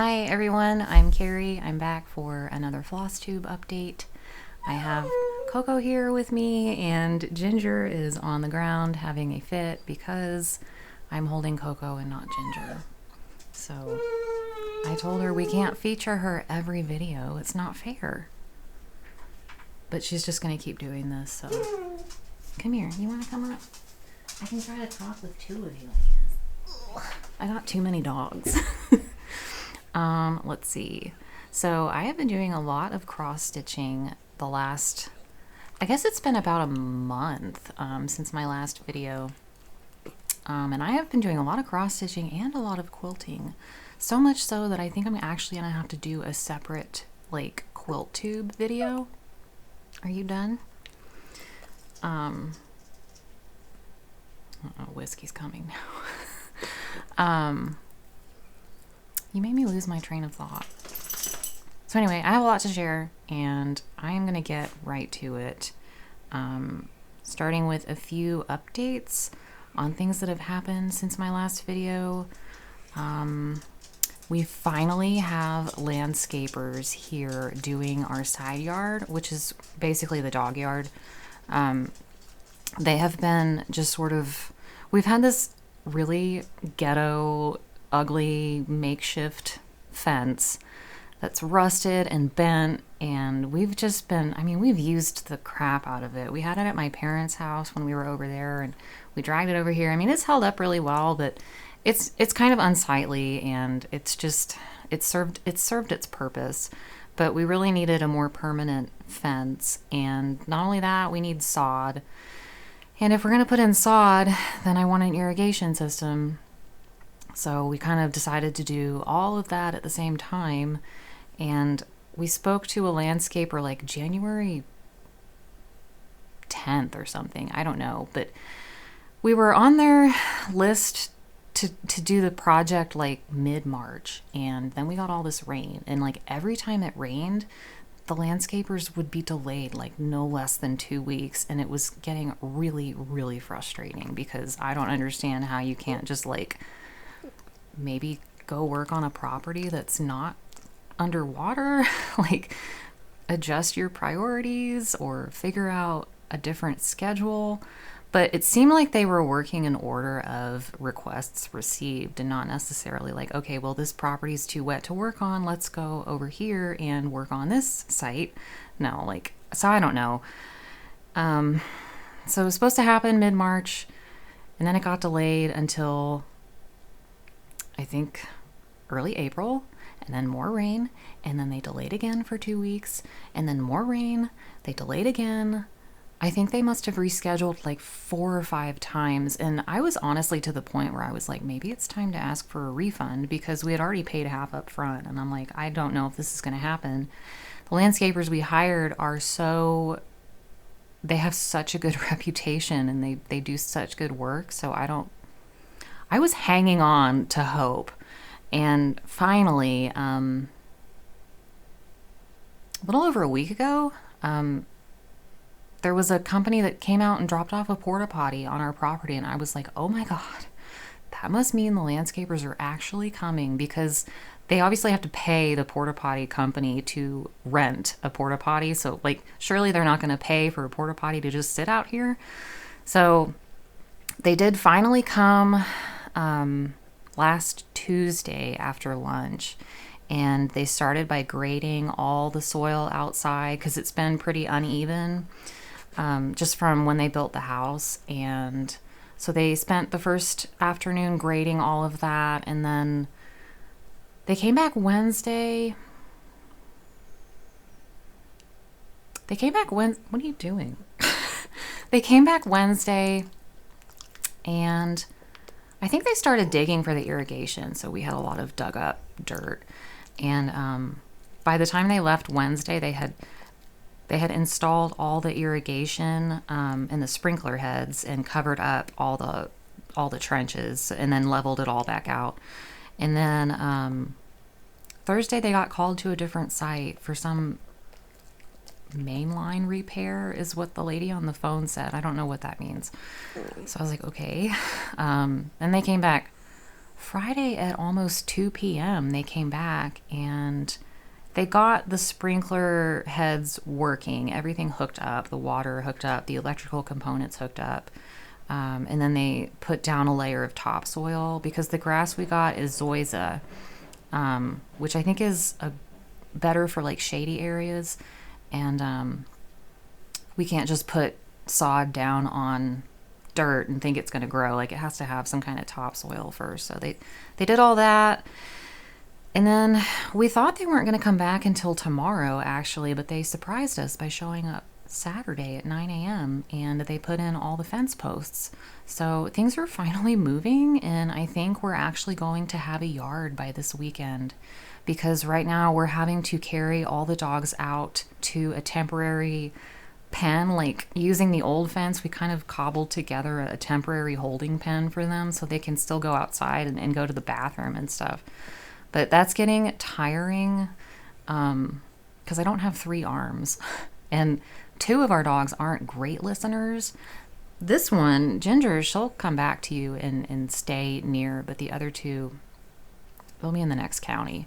Hi everyone, I'm Carrie. I'm back for another Flosstube update. I have Coco here with me and Ginger is on the ground having a fit because I'm holding Coco and not Ginger. So I told her we can't feature her every video. It's not fair. But she's just going to keep doing this, so come here. You want to come up? I can try to talk with two of you, I guess. I got too many dogs. Let's see. So I have been doing a lot of cross stitching the last, I guess it's been about a month since my last video. And I have been doing a lot of cross stitching and a lot of quilting. So much so that I think I'm actually gonna have to do a separate like quilt tube video. Are you done? Whiskey's coming now. You made me lose my train of thought. So anyway, I have a lot to share and I am going to get right to it. Starting with a few updates on things that have happened since my last video. We finally have landscapers here doing our side yard, which is basically the dog yard. They have been just sort of, we've had this really ghetto, ugly makeshift fence that's rusted and bent, and we've just been, I mean, we've used the crap out of it. We had it at my parents' house when we were over there, and we dragged it over here. I mean, it's held up really well, but it's kind of unsightly, and it's just, it served its purpose. But we really needed a more permanent fence, and not only that, we need sod. And if we're going to put in sod, then I want an irrigation system. So we kind of decided to do all of that at the same time. And we spoke to a landscaper like January 10th or something. I don't know. But we were on their list to do the project like mid-March. And then we got all this rain. And like every time it rained, the landscapers would be delayed like no less than 2 weeks. And it was getting really, really frustrating because I don't understand how you can't just like maybe go work on a property that's not underwater, like adjust your priorities or figure out a different schedule. But it seemed like they were working in order of requests received and not necessarily like, okay, well, this property is too wet to work on. Let's go over here and work on this site. No, like, so I don't know. So it was supposed to happen mid-March, and then it got delayed until I think early April, and then more rain, and then they delayed again for 2 weeks, and then more rain, they delayed again. I think they must have rescheduled like 4 or 5 times, and I was honestly to the point where I was like, maybe it's time to ask for a refund because we had already paid half up front, and I'm like, I don't know if this is going to happen. The landscapers we hired are they have such a good reputation, and they do such good work, so I was hanging on to hope. And finally, a little over a week ago, there was a company that came out and dropped off a porta potty on our property. And I was like, oh my God, that must mean the landscapers are actually coming, because they obviously have to pay the porta potty company to rent a porta potty. So like, surely they're not going to pay for a porta potty to just sit out here. So they did finally come last Tuesday after lunch, and they started by grading all the soil outside because it's been pretty uneven just from when they built the house. And so they spent the first afternoon grading all of that, and then they came back Wednesday. What are you doing? They came back Wednesday, and I think they started digging for the irrigation, so we had a lot of dug up dirt. And by the time they left Wednesday, they had installed all the irrigation and the sprinkler heads and covered up all the trenches and then leveled it all back out. And then Thursday they got called to a different site for some mainline repair is what the lady on the phone said. I don't know what that means. So I was like, okay. And they came back Friday at almost 2 p.m. they came back and they got the sprinkler heads working, everything hooked up, the water hooked up, the electrical components hooked up. And then they put down a layer of topsoil because the grass we got is zoysia, which I think is better for like shady areas. And we can't just put sod down on dirt and think it's going to grow. Like, it has to have some kind of topsoil first. So they did all that. And then we thought they weren't going to come back until tomorrow, actually, but they surprised us by showing up Saturday at 9 a.m. and they put in all the fence posts. So things are finally moving, and I think we're actually going to have a yard by this weekend, because right now we're having to carry all the dogs out to a temporary pen. Like, using the old fence, we kind of cobbled together a temporary holding pen for them so they can still go outside and go to the bathroom and stuff. But that's getting tiring because I don't have 3 arms. And 2 of our dogs aren't great listeners. This one, Ginger, she'll come back to you and stay near, but the other 2, they'll be in the next county.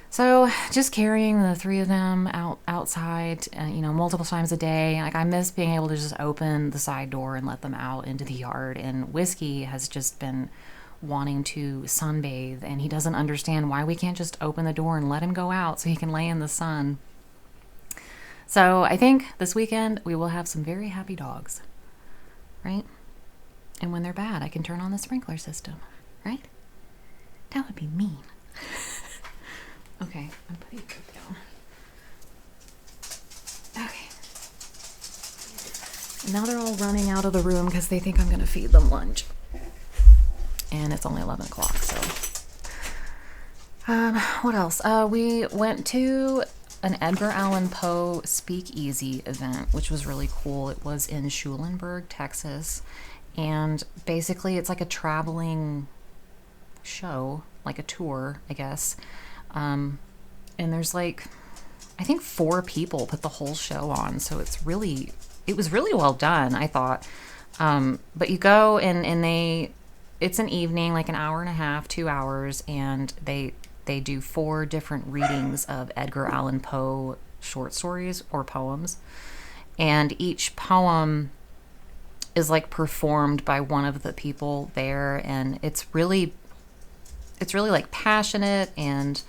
So just carrying the 3 of them outside, multiple times a day. Like, I miss being able to just open the side door and let them out into the yard. And Whiskey has just been wanting to sunbathe, and he doesn't understand why we can't just open the door and let him go out so he can lay in the sun. So I think this weekend we will have some very happy dogs, right? And when they're bad, I can turn on the sprinkler system, right? That would be mean. Okay, I'm putting it down. Okay. Now they're all running out of the room because they think I'm going to feed them lunch. And it's only 11 o'clock, so. What else? We went to an Edgar Allan Poe speakeasy event, which was really cool. It was in Schulenburg, Texas. And basically it's like a traveling show, like a tour, I guess. And there's like, I think 4 people put the whole show on. So it was really well done, I thought. But you go and it's an evening, like an hour and a half, 2 hours, and they do 4 different readings of Edgar Allan Poe short stories or poems. And each poem is like performed by one of the people there, and it's really like passionate and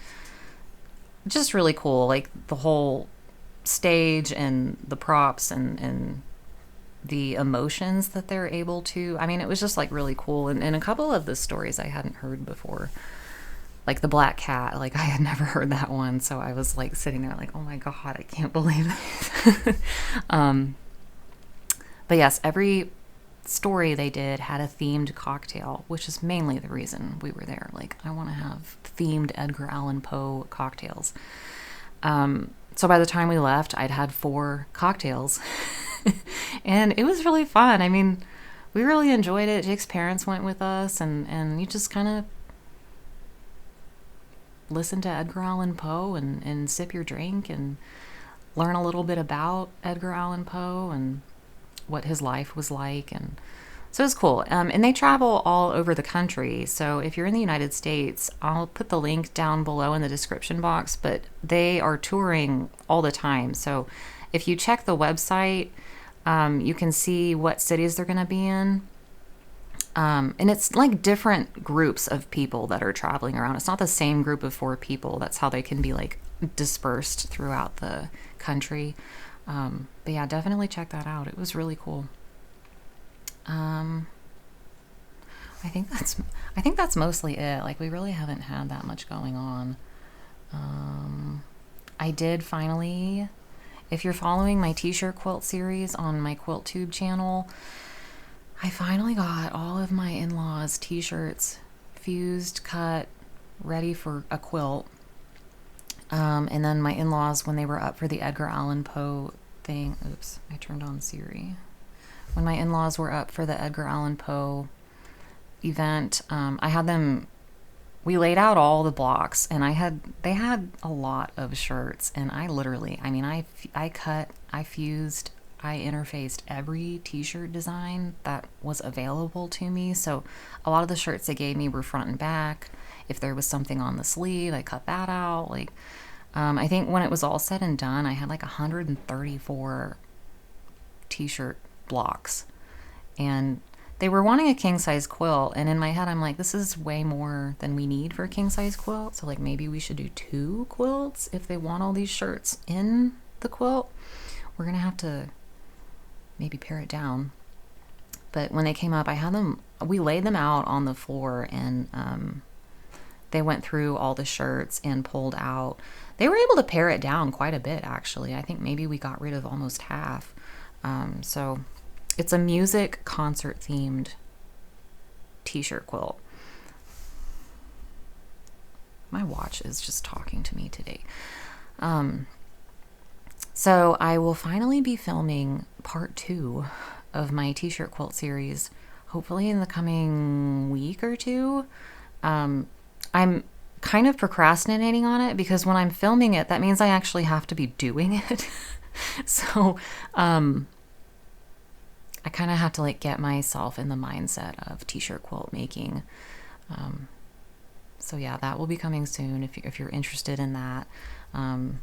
just really cool. Like, the whole stage and the props and the emotions that they're able to, I mean, it was just like really cool. And a couple of the stories I hadn't heard before, like the Black Cat, like I had never heard that one. So I was like sitting there like, oh my God, I can't believe it. But yes, every story they did had a themed cocktail, which is mainly the reason we were there. Like, I want to have themed Edgar Allan Poe cocktails. So by the time we left, I'd had 4 cocktails. And it was really fun. I mean, we really enjoyed it. Jake's parents went with us, and you just kind of listen to Edgar Allan Poe and sip your drink and learn a little bit about Edgar Allan Poe and what his life was like. And so it was cool. And they travel all over the country. So if you're in the United States, I'll put the link down below in the description box, but they are touring all the time. So if you check the website, you can see what cities they're going to be in. And it's like different groups of people that are traveling around. It's not the same group of 4 people. That's how they can be like dispersed throughout the country. But yeah, definitely check that out. It was really cool. I think that's mostly it. Like, we really haven't had that much going on. I did finally, if you're following my t-shirt quilt series on my QuiltTube channel, I finally got all of my in-laws t-shirts fused, cut, ready for a quilt. And then my in-laws, when they were up for the Edgar Allan Poe thing, oops, I turned on Siri. When my in-laws were up for the Edgar Allan Poe event, I had them, we laid out all the blocks, and they had a lot of shirts, and I cut, I fused, I interfaced every t-shirt design that was available to me. So a lot of the shirts they gave me were front and back. If there was something on the sleeve, I cut that out. Like, I think when it was all said and done, I had like 134 t-shirt blocks, and they were wanting a king size quilt, and in my head I'm like, this is way more than we need for a king size quilt, so like maybe we should do 2 quilts if they want all these shirts in the quilt. We're gonna have to maybe pare it down. But when they came up, we laid them out on the floor, and they went through all the shirts and pulled out. They were able to pare it down quite a bit, actually. I think maybe we got rid of almost half. So it's a music concert themed t-shirt quilt. My watch is just talking to me today. So I will finally be filming part 2 of my t-shirt quilt series, hopefully in the coming week or 2. I'm kind of procrastinating on it because when I'm filming it, that means I actually have to be doing it. So, I kind of have to like get myself in the mindset of t-shirt quilt making. So yeah, that will be coming soon if you're interested in that. And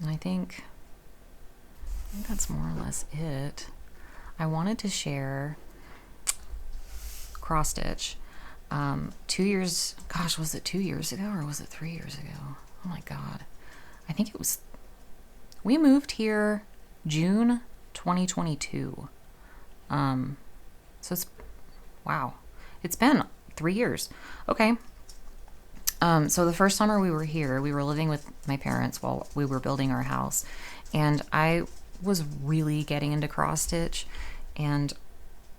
I think that's more or less it. I wanted to share cross stitch. 2 years, gosh, was it 2 years ago or was it 3 years ago? Oh my God. I think it was, we moved here June 2022. So it's, wow, it's been 3 years. Okay. So the first summer we were here, we were living with my parents while we were building our house, and I was really getting into cross stitch, and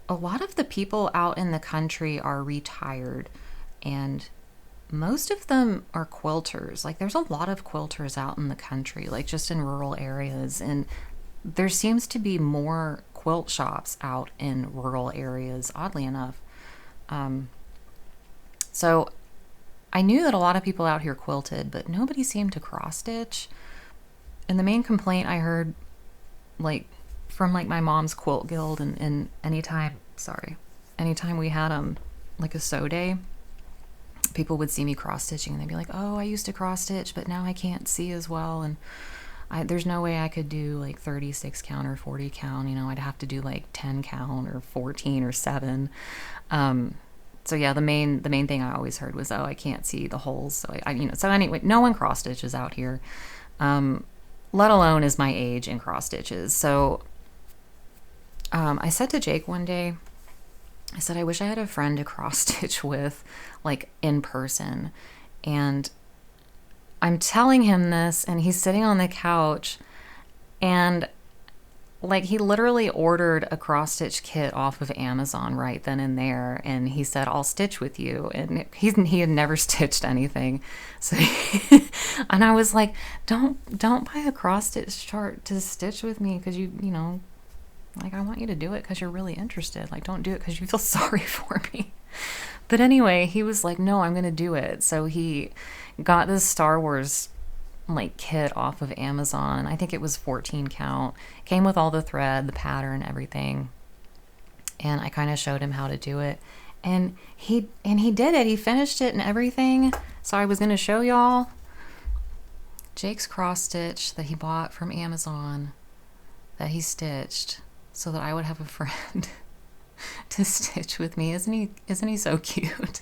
a lot of the people out in the country are retired, and most of them are quilters. Like, there's a lot of quilters out in the country, like just in rural areas, and there seems to be more quilt shops out in rural areas, oddly enough. So I knew that a lot of people out here quilted, but nobody seemed to cross stitch. And the main complaint I heard, like, from like my mom's quilt guild, and anytime we had like a sew day, people would see me cross stitching and they'd be like, oh, I used to cross stitch, but now I can't see as well, and there's no way I could do like 36 count or 40 count. I'd have to do like 10 count or 14 or 7. So yeah, the main thing I always heard was, oh, I can't see the holes. So so anyway, no one cross stitches out here, let alone is my age in cross stitches. So I said to Jake one day, I said, I wish I had a friend to cross stitch with, like, in person. And I'm telling him this, and he's sitting on the couch, and like, he literally ordered a cross stitch kit off of Amazon right then and there, and he said, I'll stitch with you. And he had never stitched anything, so and I was like, don't buy a cross stitch chart to stitch with me, because like, I want you to do it because you're really interested. Like, don't do it because you feel sorry for me. But anyway, he was like, no, I'm gonna do it. So he got this Star Wars like kit off of Amazon. I think it was 14 count. Came with all the thread, the pattern, everything. And I kind of showed him how to do it. And he did it. He finished it and everything. So I was going to show y'all Jake's cross stitch that he bought from Amazon that he stitched so that I would have a friend to stitch with me. Isn't he so cute?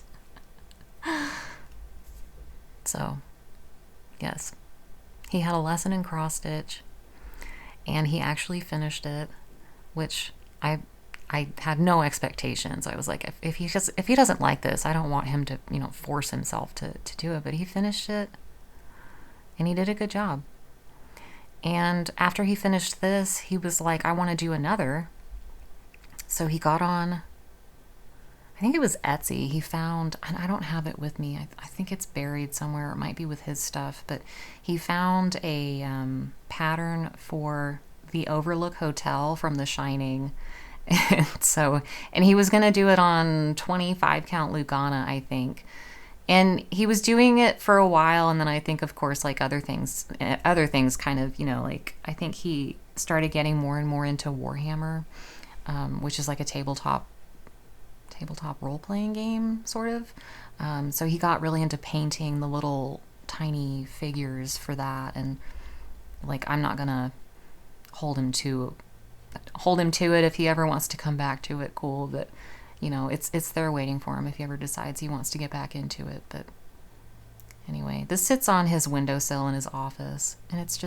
So, yes. He had a lesson in cross stitch, and he actually finished it, which I had no expectations. I was like, if he doesn't like this, I don't want him to force himself to do it. But he finished it, and he did a good job. And after he finished this, he was like, I want to do another. So he got on, I think it was Etsy. He found, and I don't have it with me. I think it's buried somewhere. It might be with his stuff. But he found a pattern for the Overlook Hotel from The Shining. And he was going to do it on 25 count Lugana, I think. And he was doing it for a while. And then I think, of course, like other things kind of, like, I think he started getting more and more into Warhammer, which is like a tabletop role-playing game, sort of. So he got really into painting the little tiny figures for that, and like I'm not gonna hold him to it if he ever wants to come back to it. Cool, but you know, it's there waiting for him if he ever decides he wants to get back into it. But anyway, this sits on his windowsill in his office, and it's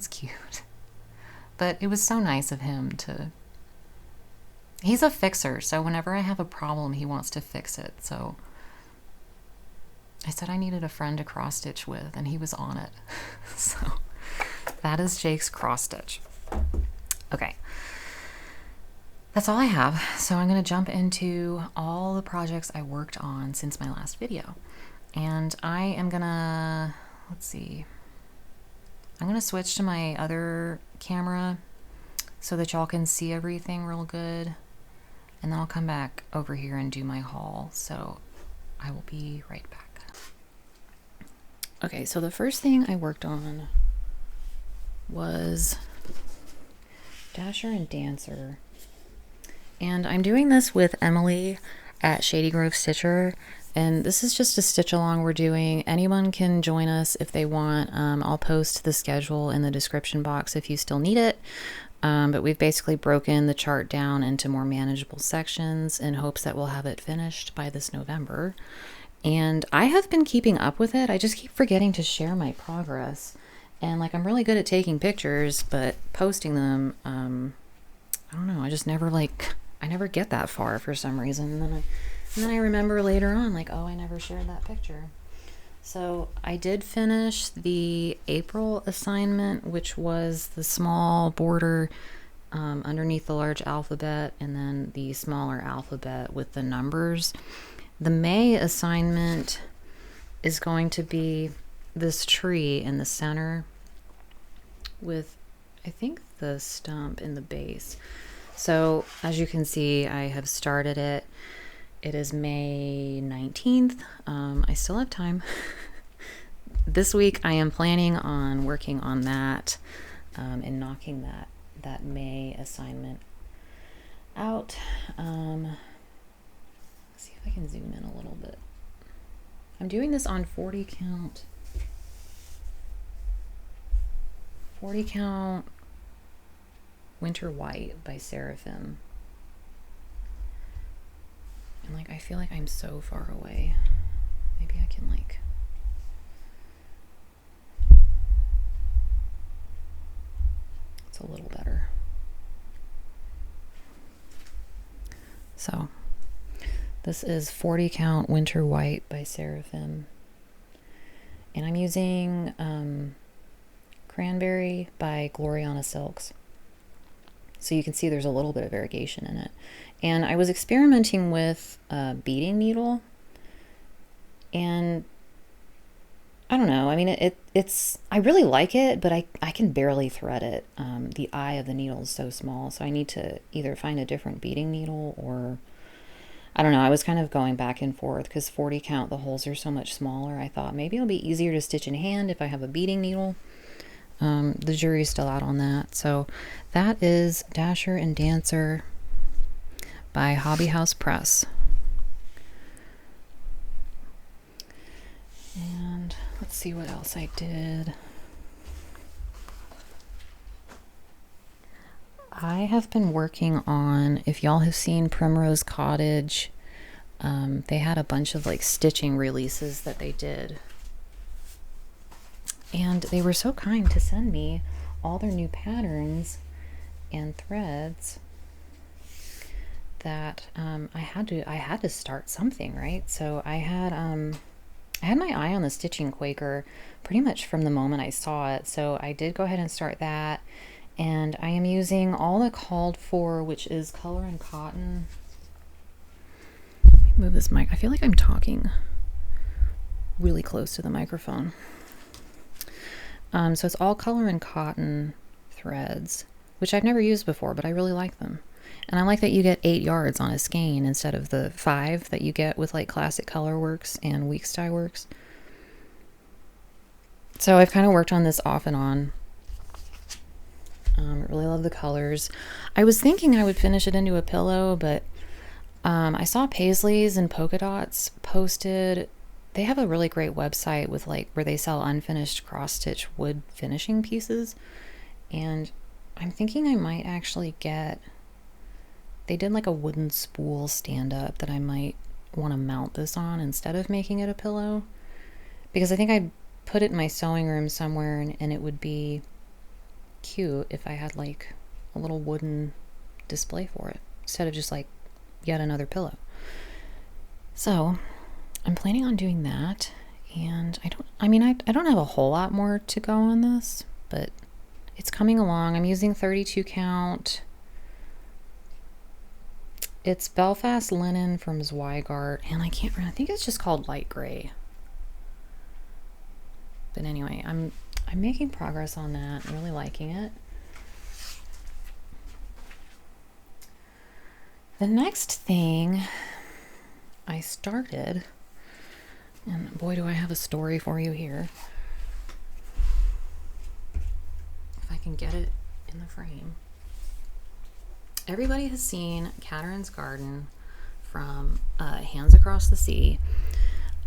cute. But it was so nice of him to... He's a fixer, so whenever I have a problem, he wants to fix it. So I said I needed a friend to cross stitch with, and he was on it. So that is Jake's cross stitch. Okay. That's all I have. So I'm going to jump into all the projects I worked on since my last video. And I am going to, let's see. I'm going to switch to my other camera so that y'all can see everything real good. And then I'll come back over here and do my haul. So I will be right back. Okay, so the first thing I worked on was Dasher and Dancer. And I'm doing this with Emily at Shady Grove Stitcher. And this is just a stitch along we're doing. Anyone can join us if they want. I'll post the schedule in the description box if you still need it. But we've basically broken the chart down into more manageable sections in hopes that we'll have it finished by this November. And I have been keeping up with it. I just keep forgetting to share my progress. And like, I'm really good at taking pictures, but posting them, I don't know. I just never I never get that far for some reason. And then I remember later on, like, oh, I never shared that picture. So I did finish the April assignment, which was the small border underneath the large alphabet, and then the smaller alphabet with the numbers. The May assignment is going to be this tree in the center with, I think, the stump in the base. So as you can see, I have started it. It is May 19th. I still have time. This week I am planning on working on that and knocking that May assignment out. Let's see if I can zoom in a little bit. I'm doing this on 40 count Winter White by Seraphim. And like, I feel like I'm so far away. Maybe I can like... It's a little better. So, this is 40 count Winter White by Seraphim. And I'm using Cranberry by Gloriana Silks. So you can see there's a little bit of variegation in it. And I was experimenting with a beading needle, and I don't know. I mean, it's I really like it, but I can barely thread it. The eye of the needle is so small, so I need to either find a different beading needle, or I don't know. I was kind of going back and forth because 40 count, the holes are so much smaller. I thought maybe it'll be easier to stitch in hand if I have a beading needle. The jury's still out on that. So that is Dasher and Dancer by Hobby House Press. And let's see what else I did. I have been working on, if y'all have seen Primrose Cottage, they had a bunch of like stitching releases that they did. And they were so kind to send me all their new patterns and threads that I had to start something, right? So I had my eye on the Stitching Quaker pretty much from the moment I saw it. So I did go ahead and start that. And I am using all the called for, which is color and cotton. Let me move this mic. I feel like I'm talking really close to the microphone. So it's all color and cotton threads, which I've never used before, but I really like them. And I like that you get 8 yards on a skein instead of the 5 that you get with like Classic Colorworks and Weeks Dye Works. So I've kind of worked on this off and on. really love the colors. I was thinking I would finish it into a pillow, but I saw Paisley's and Polka Dots posted. They have a really great website with like where they sell unfinished cross-stitch wood finishing pieces. And I'm thinking I might actually get, they did like a wooden spool stand-up that I might want to mount this on instead of making it a pillow. Because I think I'd put it in my sewing room somewhere and it would be cute if I had like a little wooden display for it instead of just like yet another pillow. So I'm planning on doing that, and I don't have a whole lot more to go on this, but it's coming along. I'm using 32 count. It's Belfast linen from Zweigart, and I think it's just called light gray. But anyway, I'm making progress on that. I'm really liking it. The next thing I started, and boy, do I have a story for you here. If I can get it in the frame. Everybody has seen Catherine's Garden from Hands Across the Sea.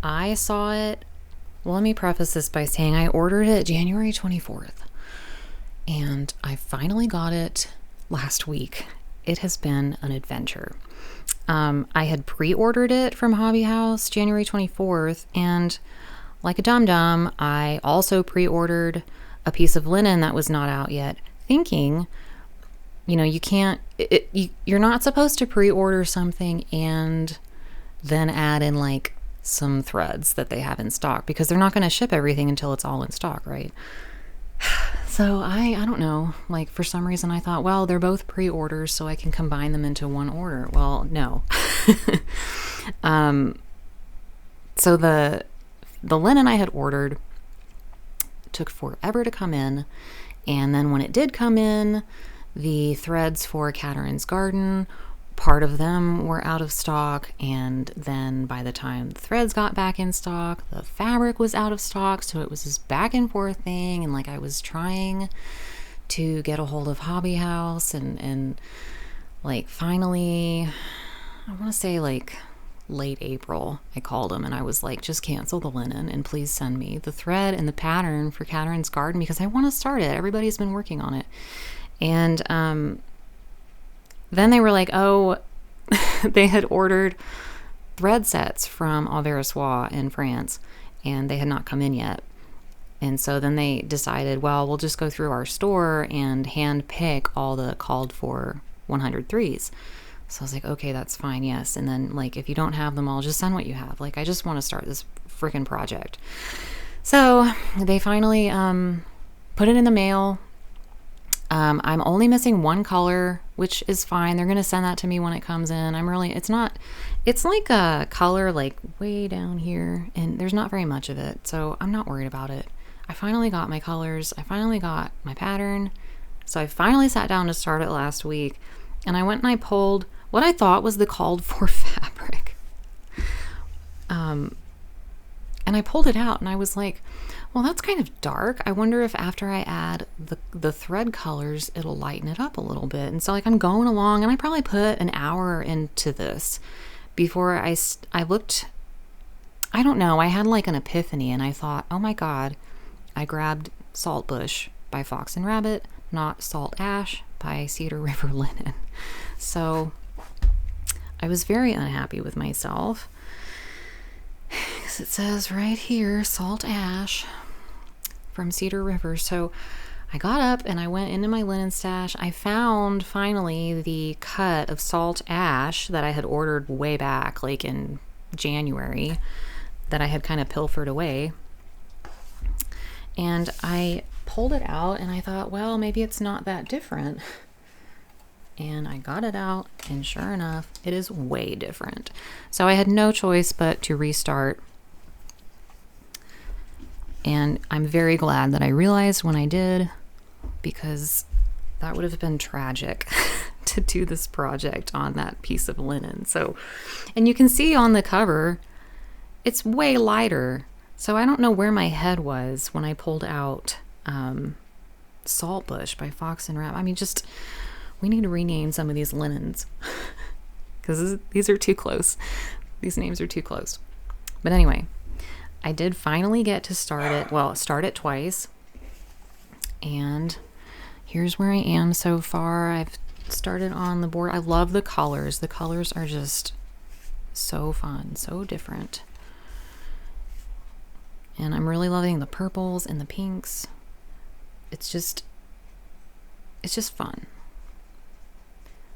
I saw it. Well, let me preface this by saying I ordered it January 24th, and I finally got it last week. It has been an adventure. I had pre-ordered it from Hobby House January 24th, and like a dum-dum, I also pre-ordered a piece of linen that was not out yet, thinking, you know, you're not supposed to pre-order something and then add in like some threads that they have in stock, because they're not going to ship everything until it's all in stock, right? So I don't know, like for some reason I thought, well, they're both pre-orders so I can combine them into one order. Well, no. So the linen I had ordered took forever to come in, and then when it did come in, the threads for Catherine's Garden, part of them were out of stock, and then by the time the threads got back in stock, the fabric was out of stock. So it was this back and forth thing, and like I was trying to get a hold of Hobby House, and like finally, I want to say like late April, I called them and I was like, just cancel the linen and please send me the thread and the pattern for Catherine's Garden because I want to start it. Everybody's been working on it. And then they were like, oh, they had ordered thread sets from Alvera in France, and they had not come in yet. And so then they decided, well, we'll just go through our store and hand pick all the called for 103s. So I was like, okay, that's fine, yes. And then, like, if you don't have them all, just send what you have. Like, I just want to start this freaking project. So they finally put it in the mail. I'm only missing one color, which is fine. They're going to send that to me when it comes in. It's like a color like way down here, and there's not very much of it. So I'm not worried about it. I finally got my colors. I finally got my pattern. So I finally sat down to start it last week, and I went and I pulled what I thought was the called for fabric. And I pulled it out and I was like, well, that's kind of dark. I wonder if after I add the thread colors, it'll lighten it up a little bit. And so like I'm going along, and I probably put an hour into this before I looked, I don't know, I had like an epiphany, and I thought, oh my God, I grabbed Saltbush by Fox and Rabbit, not Salt Ash by Cedar River Linen. So I was very unhappy with myself, because it says right here, Salt Ash from Cedar River. So I got up and I went into my linen stash. I found finally the cut of Salt Ash that I had ordered way back, like in January, that I had kind of pilfered away. And I pulled it out and I thought, well, maybe it's not that different. And I got it out, and sure enough, it is way different. So I had no choice but to restart. And I'm very glad that I realized when I did, because that would have been tragic to do this project on that piece of linen. So, and you can see on the cover, it's way lighter. So I don't know where my head was when I pulled out Saltbush by Fox and Wrap. I mean, just, we need to rename some of these linens because these are too close. These names are too close. But anyway, I did finally get to start it. Well, start it twice. And here's where I am so far. I've started on the board. I love the colors. The colors are just so fun, so different. And I'm really loving the purples and the pinks. It's just fun.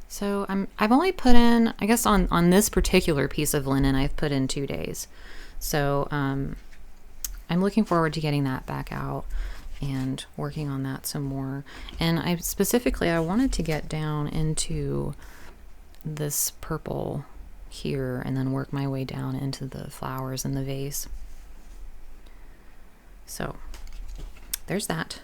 So I've only put in, I guess on this particular piece of linen, I've put in 2 days. So I'm looking forward to getting that back out and working on that some more. And I wanted to get down into this purple here and then work my way down into the flowers in the vase. So there's that.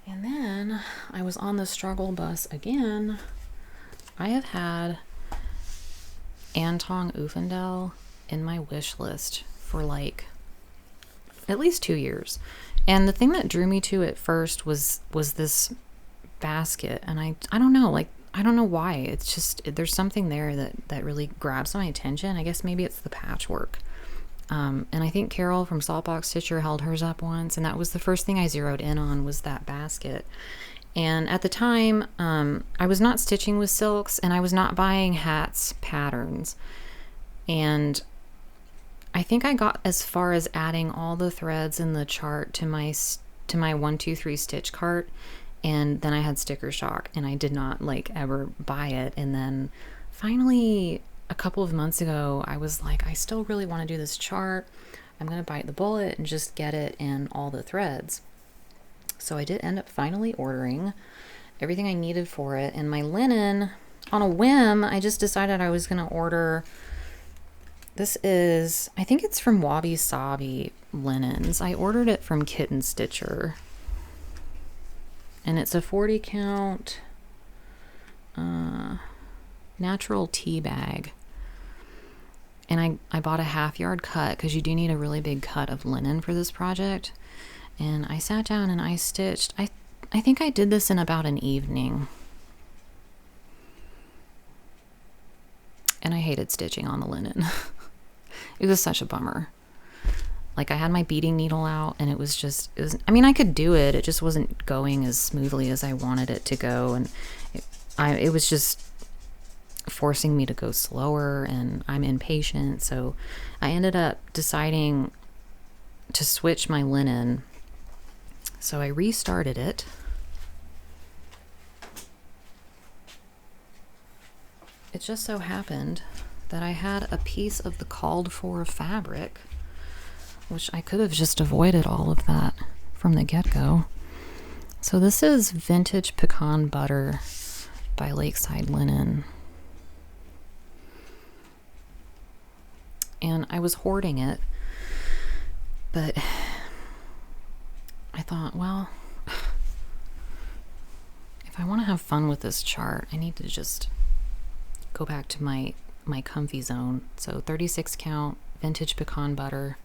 And then I was on the struggle bus again. I have had Anton Ufendel in my wish list for like at least 2 years. And the thing that drew me to it first was this basket. And I don't know, like, I don't know why. It's just, there's something there that really grabs my attention. I guess maybe it's the patchwork. And I think Carol from Saltbox Stitcher held hers up once, and that was the first thing I zeroed in on, was that basket. And at the time, I was not stitching with silks, and I was not buying hats patterns. And I think I got as far as adding all the threads in the chart to my 1, 2, 3 stitch cart, and then I had sticker shock, and I did not like ever buy it. And then finally, a couple of months ago, I was like, I still really want to do this chart. I'm going to bite the bullet and just get it in all the threads. So I did end up finally ordering everything I needed for it. And my linen, on a whim, I just decided I was going to order, this is, I think it's from Wabi Sabi Linens. I ordered it from Kitten Stitcher. And it's a 40 count natural tea bag. And I bought a half yard cut because you do need a really big cut of linen for this project. And I sat down and I stitched. I think I did this in about an evening. And I hated stitching on the linen. It was such a bummer. Like, I had my beading needle out and it was, I mean, I could do it. It just wasn't going as smoothly as I wanted it to go. And it was just forcing me to go slower, and I'm impatient. So I ended up deciding to switch my linen. So I restarted it. It just so happened that I had a piece of the called for fabric, which I could have just avoided all of that from the get-go. So this is Vintage Pecan Butter by Lakeside Linen. And I was hoarding it, but I thought, well, if I want to have fun with this chart, I need to just go back to my comfy zone. So 36 count Vintage Pecan Butter.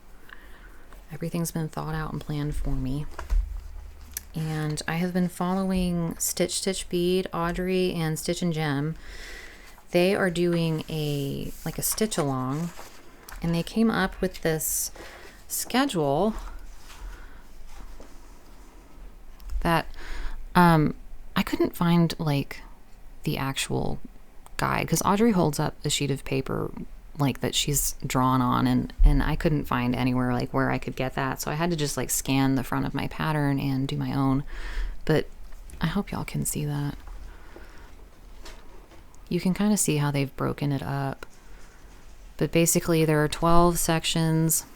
Everything's been thought out and planned for me. And I have been following Stitch Stitch Bead, Audrey, and Stitch and Gem. They are doing a stitch along. And they came up with this schedule that I couldn't find like the actual guide, because Audrey holds up a sheet of paper like that she's drawn on, and I couldn't find anywhere like where I could get that. So I had to just like scan the front of my pattern and do my own. But I hope y'all can see that. You can kind of see how they've broken it up. But basically there are 12 sections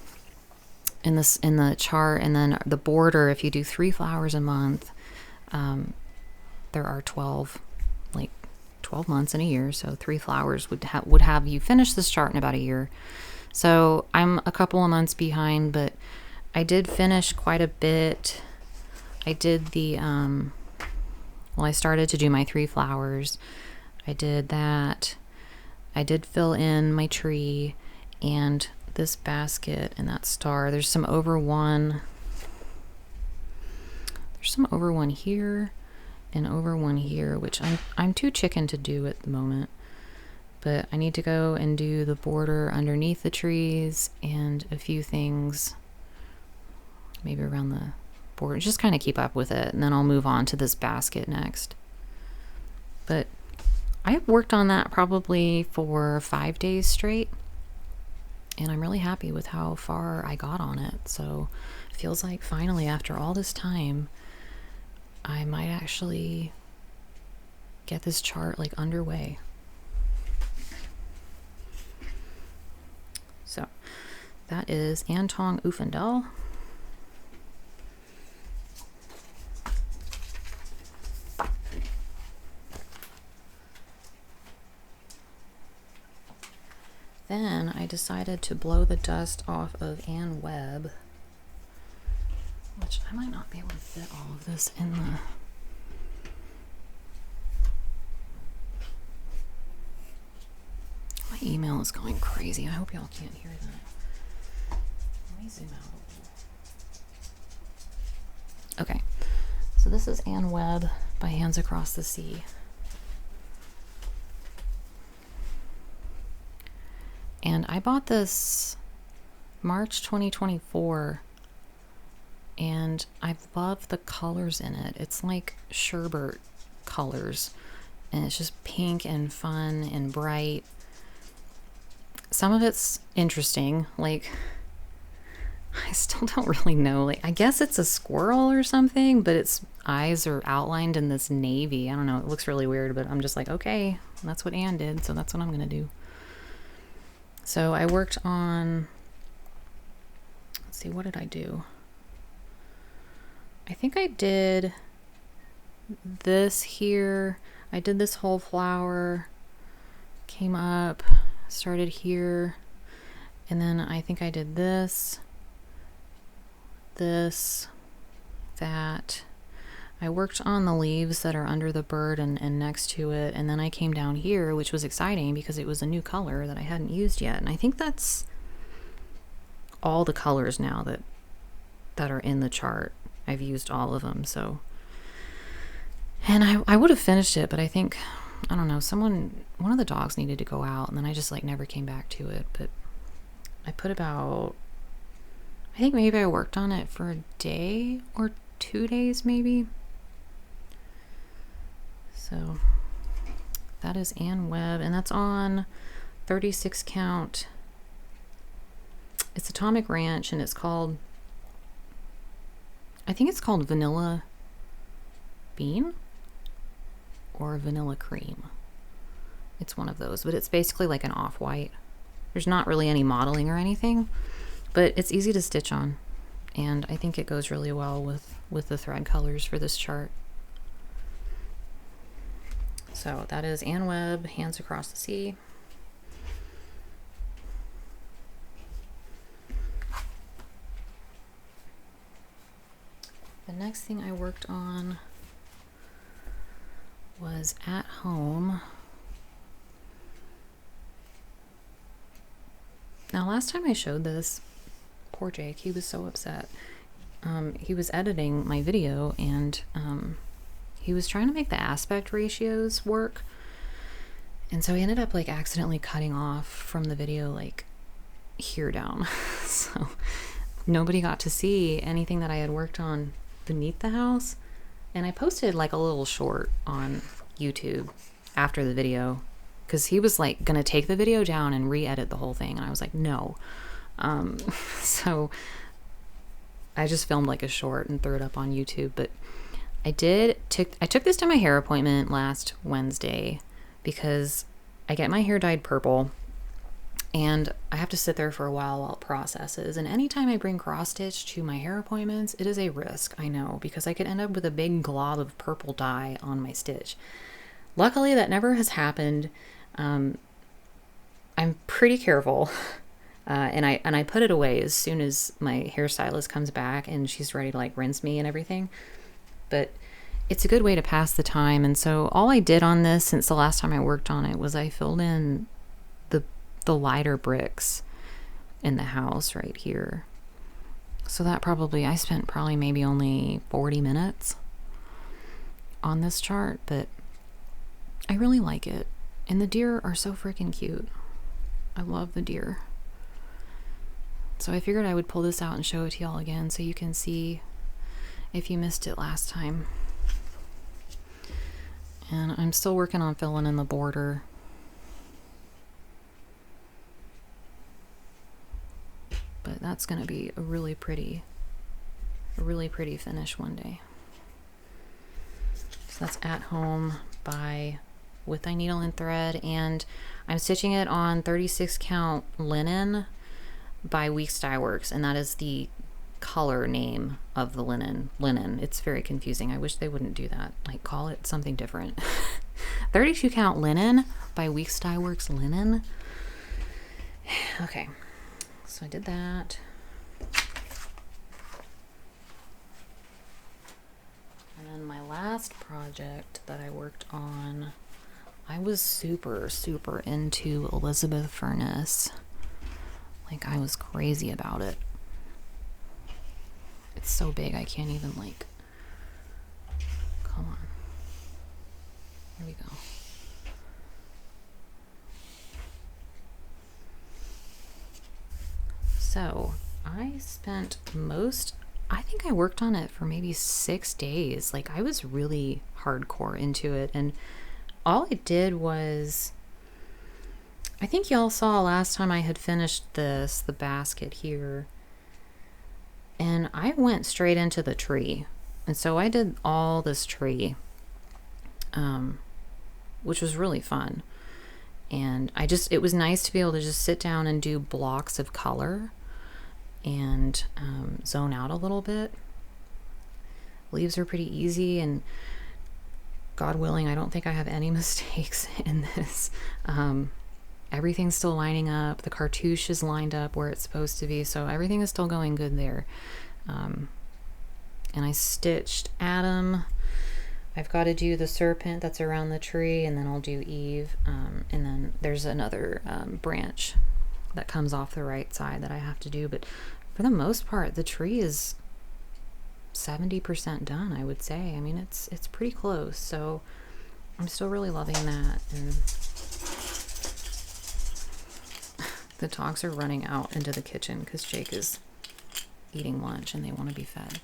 in the chart, and then the border, if you do 3 flowers a month, there are 12 months in a year. So 3 flowers would have you finish this chart in about a year. So I'm a couple of months behind, but I did finish quite a bit. I did I started to do my 3 flowers. I did that. I did fill in my tree and this basket and that star. There's some over one here and over one here, which I'm too chicken to do at the moment. But I need to go and do the border underneath the trees and a few things maybe around the border. Just kind of keep up with it, and then I'll move on to this basket next. But I've worked on that probably for 5 days straight, and I'm really happy with how far I got on it. So it feels like finally, after all this time, I might actually get this chart like underway. So that is Anton Uffendal. Then I decided to blow the dust off of Ann Webb, which I might not be able to fit all of this in the... My email is going crazy. I hope y'all can't hear that. Let me zoom out a little. Okay, so this is Ann Webb by Hands Across the Sea. And I bought this March 2024, and I love the colors in it. It's like sherbet colors, and it's just pink and fun and bright. Some of it's interesting, like I still don't really know, like I guess it's a squirrel or something, but its eyes are outlined in this navy. I don't know, it looks really weird, but I'm just like, okay, that's what Anne did, so that's what I'm gonna do. So I worked on, let's see, what did I do? I think I did this here. I did this whole flower, came up, started here, and then I think I did this, that. I worked on the leaves that are under the bird and next to it, and then I came down here, which was exciting because it was a new color that I hadn't used yet. And I think that's all the colors now that are in the chart. I've used all of them, so. And I would have finished it, but I think, I don't know, one of the dogs needed to go out, and then I just like never came back to it. But I put about, I think maybe I worked on it for a day or 2 days maybe. So that is Ann Webb, and that's on 36 count. It's Atomic Ranch, and it's called, I think it's called Vanilla Bean or Vanilla Cream. It's one of those, but it's basically like an off-white. There's not really any modeling or anything, but it's easy to stitch on, and I think it goes really well with the thread colors for this chart. So that is Ann Webb, Hands Across the Sea. The next thing I worked on was At Home. Now, last time I showed this, poor Jake, he was so upset. He was editing my video, and he was trying to make the aspect ratios work, and so he ended up like accidentally cutting off from the video like here down. So nobody got to see anything that I had worked on beneath the house. And I posted like a little short on YouTube after the video, because he was like gonna take the video down and re-edit the whole thing, and I was like, no. So I just filmed like a short and threw it up on YouTube. But I took this to my hair appointment last Wednesday because I get my hair dyed purple, and I have to sit there for a while it processes. And anytime I bring cross stitch to my hair appointments, it is a risk, I know, because I could end up with a big glob of purple dye on my stitch. Luckily, that never has happened. I'm pretty careful, and I put it away as soon as my hairstylist comes back and she's ready to like rinse me and everything. But it's a good way to pass the time. And so all I did on this since the last time I worked on it was I filled in the lighter bricks in the house right here. So that probably, I spent probably maybe only 40 minutes on this chart, but I really like it. And the deer are so freaking cute. I love the deer. So I figured I would pull this out and show it to y'all again so you can see if you missed it last time. And I'm still working on filling in the border. But that's going to be a really pretty finish one day. So that's At Home by With Thy Needle and Thread, and I'm stitching it on 36 count linen by Weeks Dye Works, and that is the color name of the linen. It's very confusing. I wish they wouldn't do that. Like, call it something different. 32 count linen by Weeks Dye Works linen. Okay. So I did that. And then my last project that I worked on, I was super into Elizabeth Furnace. Like, I was crazy about it. It's so big I can't even, like, come on. Here we go. So I spent I think I worked on it for maybe 6 days. Like, I was really hardcore into it, and all I did was, I think y'all saw last time I had finished the basket here, and I went straight into the tree. And so I did all this tree, which was really fun. And it was nice to be able to just sit down and do blocks of color and zone out a little bit. Leaves are pretty easy, and God willing, I don't think I have any mistakes in this. Everything's still lining up. The cartouche is lined up where it's supposed to be, so everything is still going good there. And I stitched Adam. I've got to do the serpent that's around the tree, and then I'll do Eve. And then there's another branch that comes off the right side that I have to do. But for the most part, the tree is 70% done, I would say. I mean, it's pretty close. So I'm still really loving that. And the dogs are running out into the kitchen because Jake is eating lunch and they want to be fed.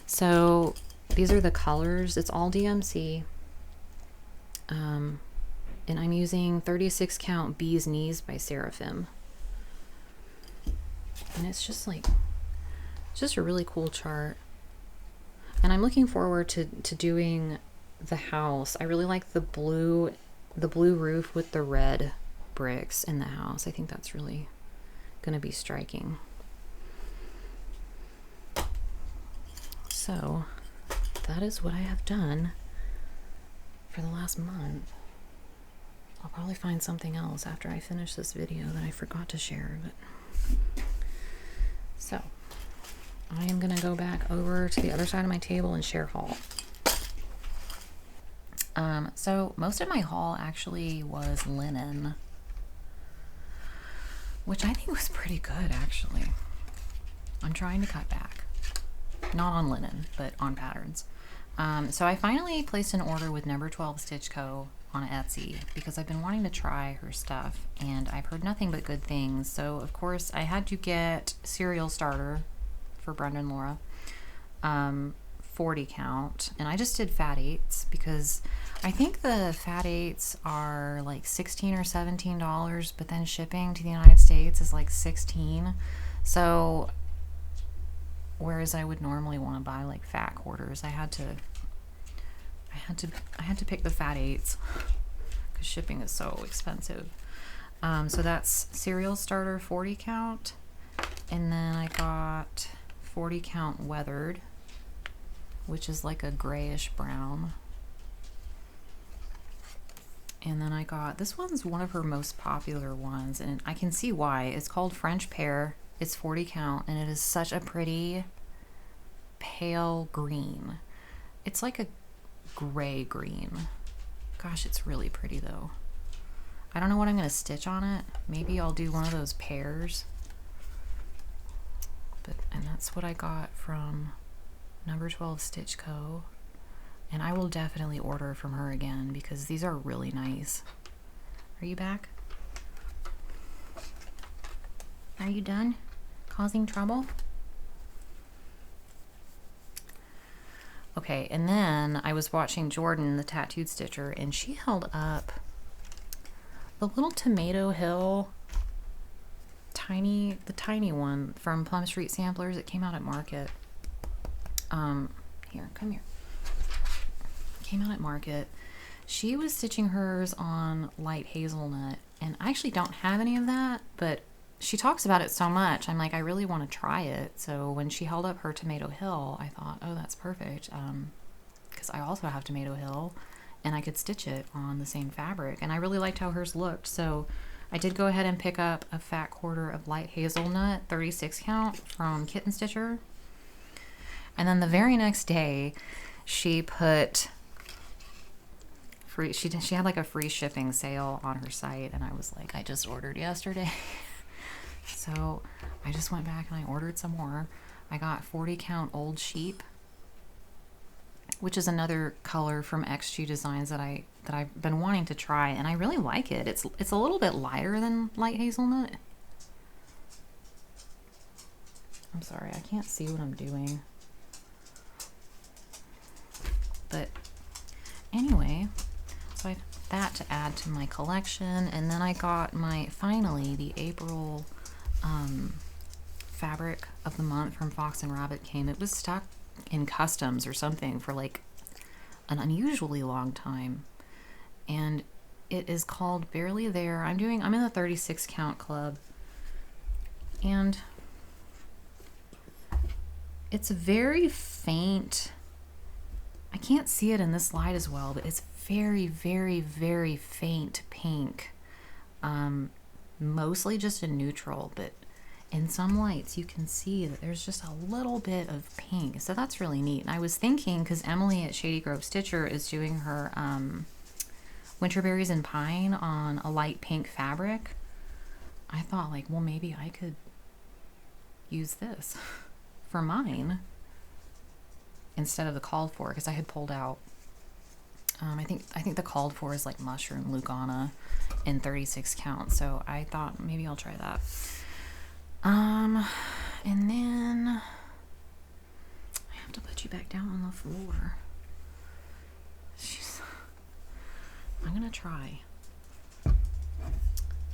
So these are the colors. It's all DMC. And I'm using 36 count Bee's Knees by Seraphim. And it's just like, it's just a really cool chart. And I'm looking forward to doing the house. I really like the blue roof with the red bricks in the house. I think that's really going to be striking. So that is what I have done for the last month. I'll probably find something else after I finish this video that I forgot to share. But so I am going to go back over to the other side of my table and share haul. So most of my haul actually was linen, which I think was pretty good, actually. I'm trying to cut back. Not on linen, but on patterns. So I finally placed an order with Number 12 Stitch Co. on Etsy because I've been wanting to try her stuff, and I've heard nothing but good things. So of course I had to get Serial Starter for Brenda and Laura, 40 count, and I just did fat 8s because I think the fat 8s are like $16 or $17, but then shipping to the United States is like $16. So whereas I would normally want to buy like fat quarters, I had to pick the fat 8s because shipping is so expensive. So that's Serial Starter 40 count, and then I got 40 count Weathered, which is like a grayish brown. And then I got, this one's one of her most popular ones, and I can see why. It's called French Pear. It's 40 count, and it is such a pretty pale green. It's like a gray green. Gosh, it's really pretty though. I don't know what I'm going to stitch on it. Maybe I'll do one of those pairs. And that's what I got from Number 12 Stitch Co. And I will definitely order from her again because these are really nice. Are you back? Are you done causing trouble? Okay, and then I was watching Jordan, the tattooed stitcher, and she held up the little Tomato Hill the tiny one from Plum Street Samplers. It came out at Market. Here, come here. Came out at Market. She was stitching hers on light hazelnut, and I actually don't have any of that, but she talks about it so much. I'm like, I really want to try it. So when she held up her Tomato Hill, I thought, oh, that's perfect, because I also have Tomato Hill, and I could stitch it on the same fabric, and I really liked how hers looked. So I did go ahead and pick up a fat quarter of light hazelnut, 36 count, from Kitten Stitcher. And then the very next day, she put free. She had like a free shipping sale on her site, and I was like, I just ordered yesterday. So I just went back and I ordered some more. I got 40 count Old Sheep, which is another color from XG Designs that I've been wanting to try, and I really like it. It's a little bit lighter than light hazelnut. I'm sorry, I can't see what I'm doing. But anyway, so I have that to add to my collection, and then I got finally the April fabric of the month from Fox and Rabbit came. It was stuck in customs or something for like an unusually long time, and it is called Barely There. I'm in the 36 count club, and it's very faint. I can't see it in this light as well, but it's very, very, very faint pink. Mostly just a neutral, but in some lights you can see that there's just a little bit of pink. So that's really neat. And I was thinking, because Emily at Shady Grove Stitcher is doing her Winterberries and Pine on a light pink fabric, I thought like, well, maybe I could use this for mine instead of the called for, because I had pulled out I think the called for is like Mushroom Lugana in 36 count, so I thought maybe I'll try that. And then I have to put you back down on the floor. I'm gonna try.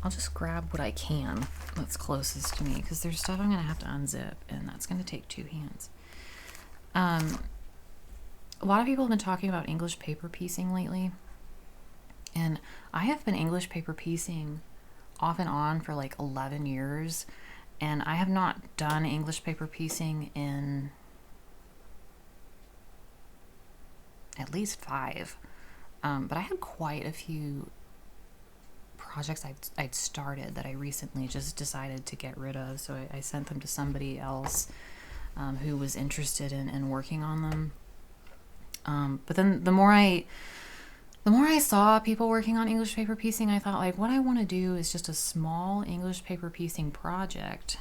I'll just grab what I can that's closest to me, because there's stuff I'm gonna have to unzip, and that's gonna take two hands. A lot of people have been talking about English paper piecing lately, and I have been English paper piecing off and on for like 11 years, and I have not done English paper piecing in at least 5. But I had quite a few projects I'd started that I recently just decided to get rid of, so I sent them to somebody else who was interested in working on them. But then the more I saw people working on English paper piecing, I thought, like, what I want to do is just a small English paper piecing project.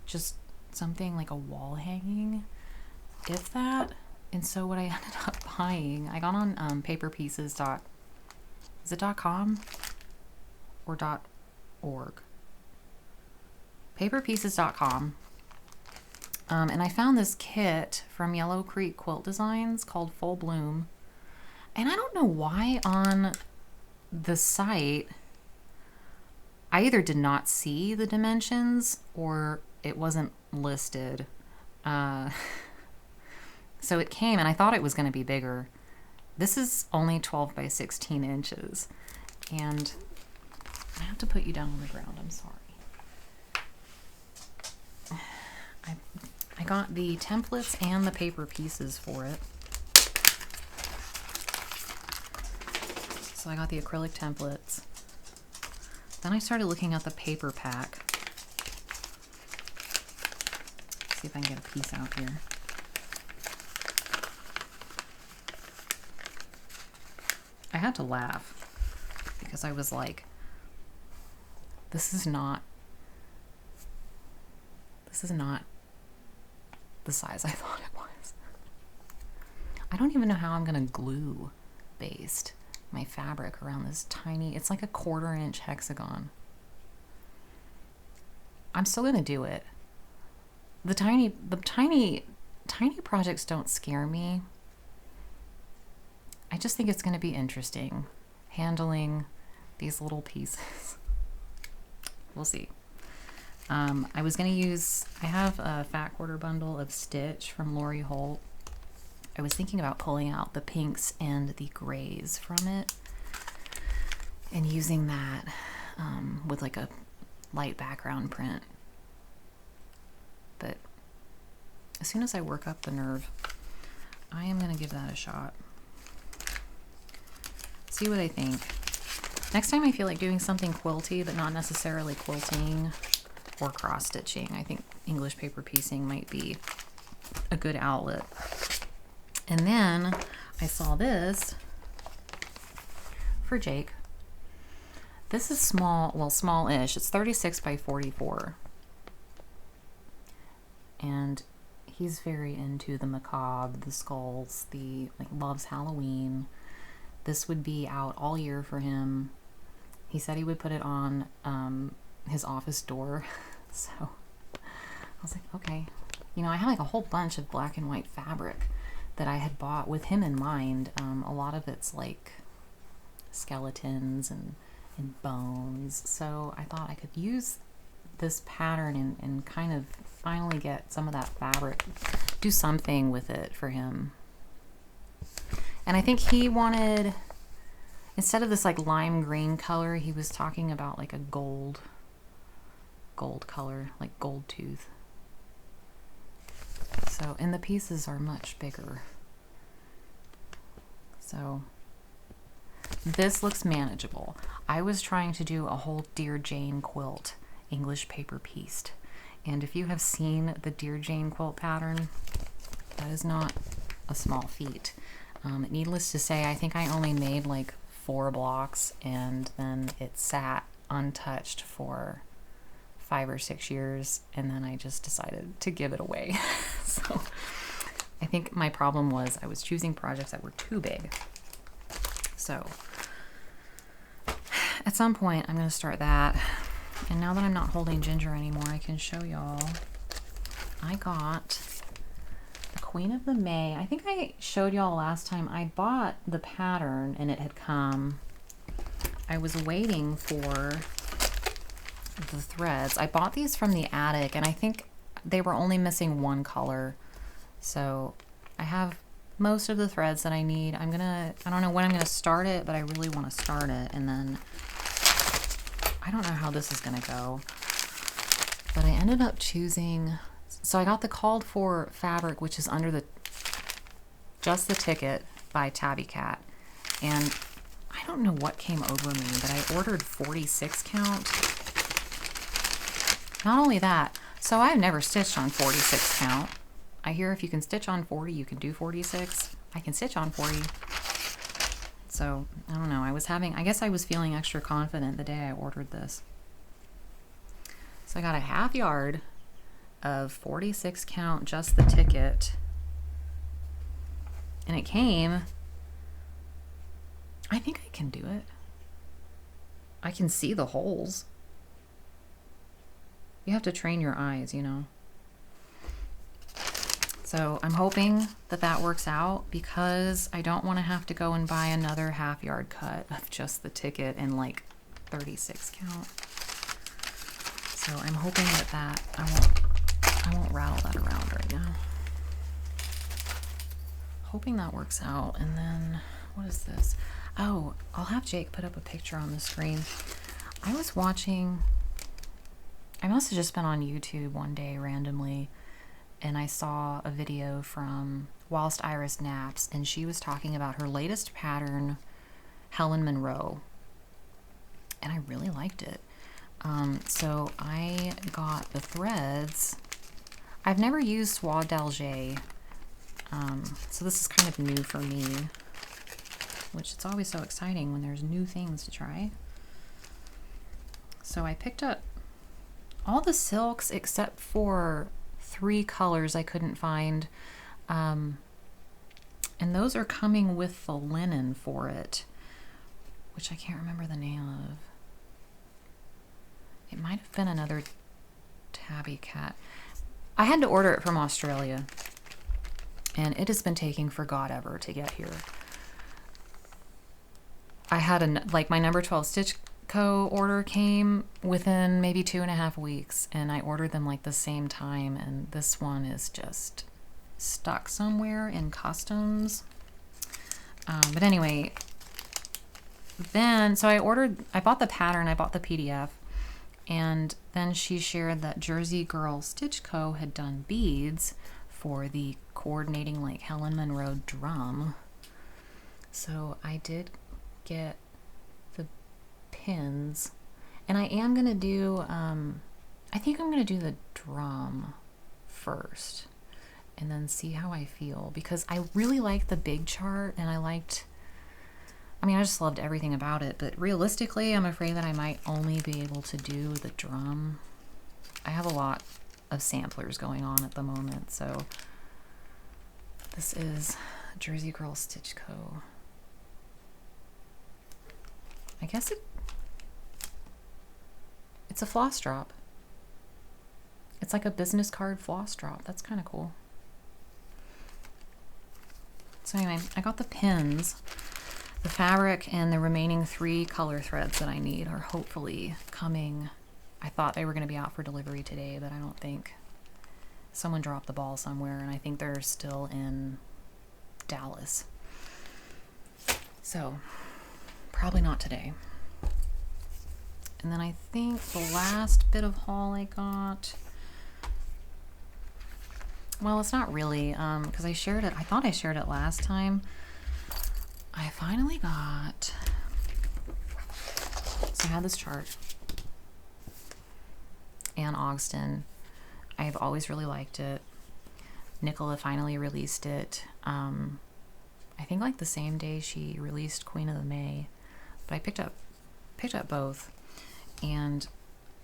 Just something like a wall hanging, if that. And so what I ended up buying, I got on paperpieces. Is it .com or .org? Paperpieces.com. And I found this kit from Yellow Creek Quilt Designs called Full Bloom. And I don't know why on the site I either did not see the dimensions or it wasn't listed. So it came, and I thought it was going to be bigger. This is only 12 by 16 inches. And I have to put you down on the ground. I'm sorry. I got the templates and the paper pieces for it. So I got the acrylic templates. Then I started looking at the paper pack. See if I can get a piece out here. I had to laugh because I was like, this is not the size I thought it was. I don't even know how I'm gonna glue baste my fabric around this tiny, it's like a 1/4 inch hexagon. I'm still gonna do it. The tiny projects don't scare me. I just think it's gonna be interesting handling these little pieces. We'll see. I was gonna use, I have a fat quarter bundle of stitch from Lori Holt. I was thinking about pulling out the pinks and the grays from it and using that with like a light background print. But as soon as I work up the nerve, I am gonna give that a shot. See what I think. Next time I feel like doing something quilty, but not necessarily quilting or cross stitching, I think English paper piecing might be a good outlet. And then I saw this for Jake. This is small, well, small-ish. It's 36 by 44. And he's very into the macabre, the skulls, like loves Halloween. This would be out all year for him. He said he would put it on his office door. So I was like, okay. You know, I had like a whole bunch of black and white fabric that I had bought with him in mind. A lot of it's like skeletons and bones. So I thought I could use this pattern and kind of finally get some of that fabric, do something with it for him. And I think he wanted, instead of this like lime green color, he was talking about like a gold color, like gold tooth. So, and the pieces are much bigger. So this looks manageable. I was trying to do a whole Dear Jane quilt, English paper pieced. And if you have seen the Dear Jane quilt pattern, that is not a small feat. Needless to say, I think I only made like 4 blocks, and then it sat untouched for 5 or 6 years, and then I just decided to give it away. So I think my problem was I was choosing projects that were too big. So at some point I'm going to start that. And now that I'm not holding Ginger anymore, I can show y'all. I got the Queen of the May. I think I showed y'all last time. I bought the pattern and it had come. I was waiting for the threads. I bought these from the attic, and I think they were only missing 1 color. So I have most of the threads that I need. I don't know when I'm gonna start it, but I really want to start it. And then I don't know how this is gonna go, but I ended up choosing, so I got the called for fabric, which is under the Just the Ticket by Tabby Cat. And I don't know what came over me, but I ordered 46 count. Not only that, so I've never stitched on 46 count. I hear if you can stitch on 40, you can do 46. I can stitch on 40. So, I don't know. I guess I was feeling extra confident the day I ordered this. So I got a 1/2 yard of 46 count Just the Ticket. And it came. I think I can do it. I can see the holes. You have to train your eyes, you know. So I'm hoping that that works out, because I don't want to have to go and buy another 1/2 yard cut of Just the Ticket in like 36 count. So I'm hoping that I won't rattle that around right now. Hoping that works out. And then what is this? Oh, I'll have Jake put up a picture on the screen. I was watching, I must have just been on YouTube one day randomly, and I saw a video from Whilst Iris Naps, and she was talking about her latest pattern, Helen Monroe, and I really liked it. So I got the threads. I've never used Soie d'Alger, so this is kind of new for me, which it's always so exciting when there's new things to try. So I picked up all the silks except for 3 colors I couldn't find. And those are coming with the linen for it, which I can't remember the name of. It might have been another tabby cat. I had to order it from Australia, and it has been taking for God ever to get here. I had my number 12 Stitch Co. order came within maybe 2.5 weeks, and I ordered them like the same time, and this one is just stuck somewhere in customs. But anyway, then, so I bought the pattern, I bought the PDF, and then she shared that Jersey Girl Stitch Co. had done beads for the coordinating like Helen Monroe drum. So I did get the pins, and I am going to do, I think I'm going to do the drum first and then see how I feel, because I really liked the big chart, and I just loved everything about it, but realistically, I'm afraid that I might only be able to do the drum. I have a lot of samplers going on at the moment, so this is Jersey Girl Stitch Co. I guess it's a floss drop. It's like a business card floss drop. That's kind of cool. So anyway, I got the pins. The fabric and the remaining 3 color threads that I need are hopefully coming. I thought they were going to be out for delivery today, but I don't think. Someone dropped the ball somewhere, and I think they're still in Dallas. So, probably not today. And then I think the last bit of haul I got, well, it's not really, because I shared it, I thought I shared it last time. I finally got, so I had this chart, Anne Ogston. I've always really liked it. Nicola finally released it. I think like the same day she released Queen of the May, but I picked up both, and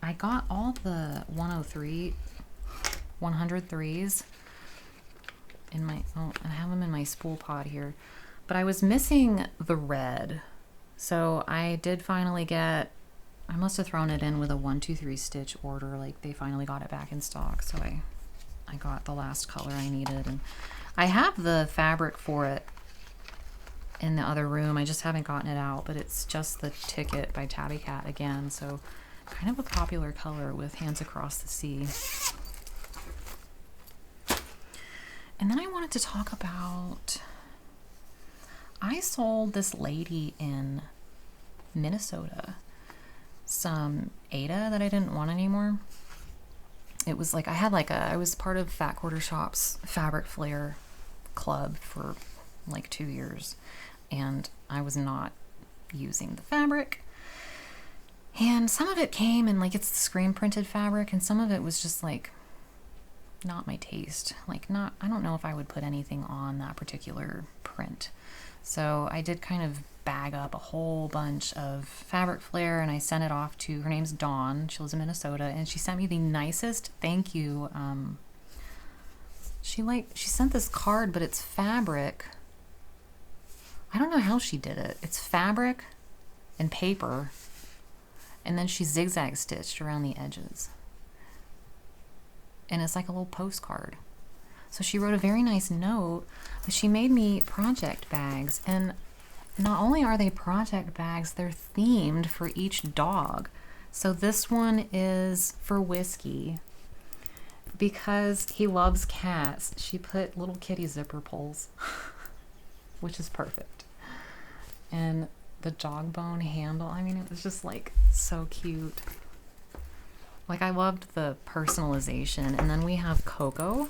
I got all the 103s in my, oh, I have them in my spool pod here. But I was missing the red, so I did finally get, I must have thrown it in with a 1, 2, 3 stitch order, like they finally got it back in stock, so I got the last color I needed, and I have the fabric for it in the other room. I just haven't gotten it out, but it's just the Ticket by Tabby Cat again, so kind of a popular color with Hands Across the Sea. And then I wanted to talk about, I sold this lady in Minnesota some Aida that I didn't want anymore. It was like, I was part of Fat Quarter Shop's Fabric Flare Club for like 2 years, and I was not using the fabric. And some of it came in like, it's the screen printed fabric, and some of it was just like not my taste. Like, I don't know if I would put anything on that particular print. So I did kind of bag up a whole bunch of Fabric Flare, and I sent it off to, her name's Dawn, she lives in Minnesota, and she sent me the nicest thank you. She sent this card, but it's fabric. I don't know how she did it. It's fabric and paper, and then she zigzag stitched around the edges. And it's like a little postcard. So she wrote a very nice note, but she made me project bags, and not only are they project bags, they're themed for each dog. So this one is for Whiskey. Because he loves cats, she put little kitty zipper pulls, which is perfect. And the dog bone handle, I mean, it was just like so cute. Like, I loved the personalization. And then we have Coco,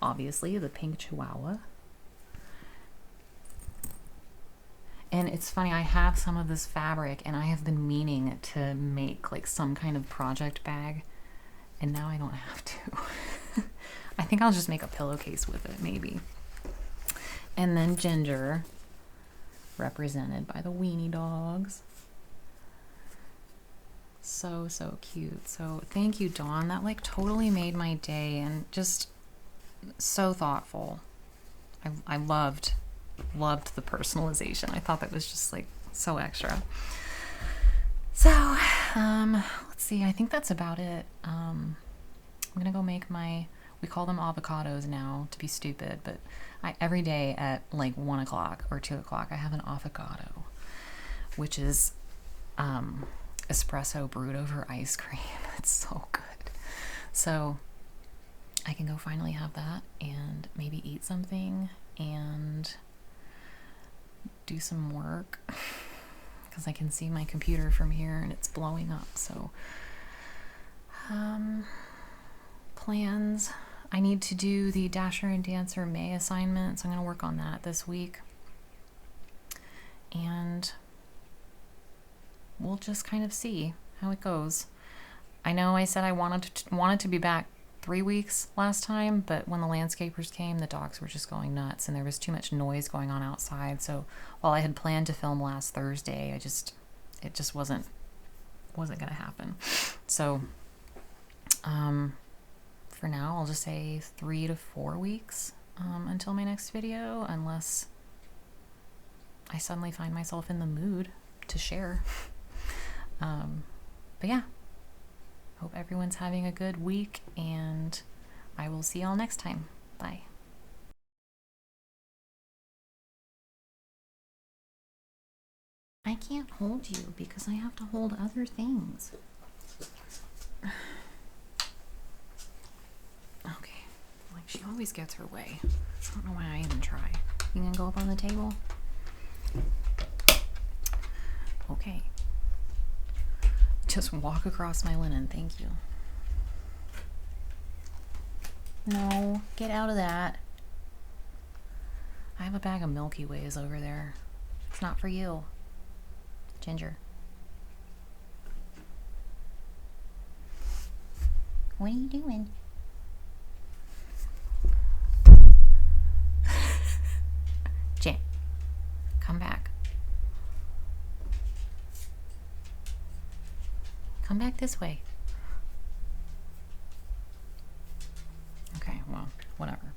obviously, the pink chihuahua. And it's funny, I have some of this fabric, and I have been meaning to make like some kind of project bag, and now I don't have to. I think I'll just make a pillowcase with it, maybe. And then Ginger, represented by the weenie dogs. So, so cute. So thank you, Dawn. That like totally made my day and just so thoughtful. I loved the personalization. I thought that was just like so extra. So, let's see. I think that's about it. I'm gonna go make we call them avocados now to be stupid, but every day at like 1 o'clock or 2 o'clock, I have an avocado, which is espresso brewed over ice cream. It's so good. So I can go finally have that and maybe eat something and do some work because I can see my computer from here and it's blowing up. So plans. I need to do the Dasher and Dancer May assignment, so I'm going to work on that this week. And we'll just kind of see how it goes. I know I said I wanted to be back 3 weeks last time, but when the landscapers came, the dogs were just going nuts and there was too much noise going on outside. So while I had planned to film last Thursday, it just wasn't going to happen. So for now, I'll just say 3 to 4 weeks until my next video, unless I suddenly find myself in the mood to share. But yeah, hope everyone's having a good week, and I will see y'all next time. Bye. I can't hold you because I have to hold other things. Okay, like she always gets her way. I don't know why I even try. You gonna go up on the table? Okay. Just walk across my linen, thank you. No, get out of that. I have a bag of Milky Ways over there. It's not for you. Ginger. What are you doing? Jen, come back. Come back this way. Okay, well, whatever.